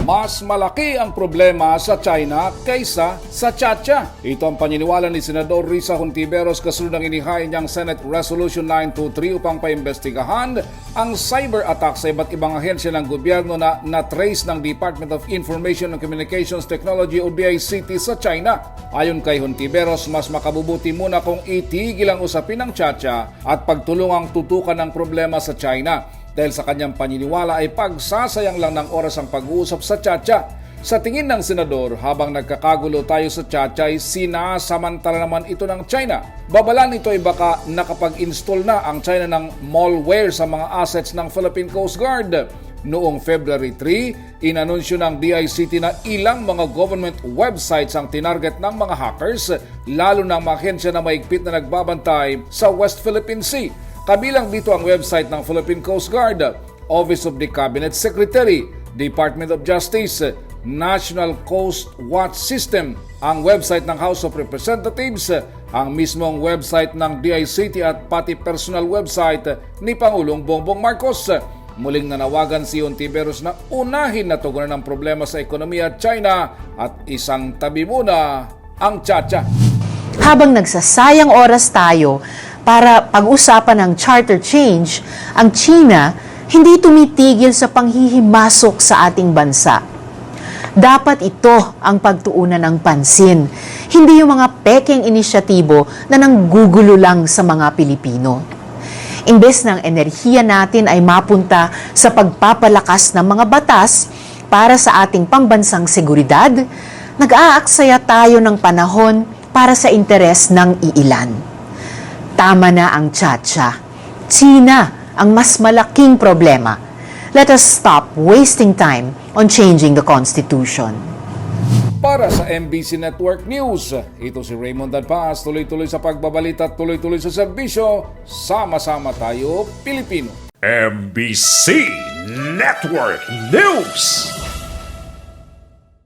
Mas malaki ang problema sa China kaysa sa Chacha. Ito ang paniniwala ni Senador Risa Hontiveros kasunod ng inihain niyang Senate Resolution 923 upang paimbestigahan ang cyber attack sa iba't ibang ahensya ng gobyerno na na-trace ng Department of Information and Communications Technology o DICT sa China. Ayon kay Hontiveros, mas makabubuti muna kung itigil ang usapin ng Chacha at pagtulungang tutukan ang problema sa China. Dahil sa kanyang paniniwala ay pagsasayang lang ng oras ang pag-uusap sa Chacha. Sa tingin ng senador, habang nagkakagulo tayo sa Chacha ay sinasamantala naman ito ng China. Babala nito ay baka nakapag-install na ang China ng malware sa mga assets ng Philippine Coast Guard. Noong February 3, inanunsyo ng DICT na ilang mga government websites ang tinarget ng mga hackers, lalo ng mga ahensya na mahigpit na nagbabantay sa West Philippine Sea. Kabilang dito ang website ng Philippine Coast Guard, Office of the Cabinet Secretary, Department of Justice, National Coast Watch System, ang website ng House of Representatives, ang mismong website ng DICT at pati personal website ni Pangulong Bongbong Marcos. Muling nanawagan si Hontiveros na unahin na tugunan ang problema sa ekonomiya at China at isang tabi muna ang Chacha. Habang nagsasayang oras tayo para pag-usapan ng charter change, ang China hindi tumitigil sa panghihimasok sa ating bansa. Dapat ito ang pagtuunan ng pansin, hindi yung mga pekeng inisyatibo na nanggugulo lang sa mga Pilipino. Imbes ng enerhiya natin ay mapunta sa pagpapalakas ng mga batas para sa ating pambansang seguridad, nag-aaksaya tayo ng panahon para sa interes ng iilan. Tama na ang Chacha. China ang mas malaking problema. Let us stop wasting time on changing the Constitution. Para sa MBC Network News, ito si Raymond Dadpaas, tuloy-tuloy sa pagbabalita at tuloy-tuloy sa serbisyo. Sama-sama tayo, Pilipino. MBC Network News.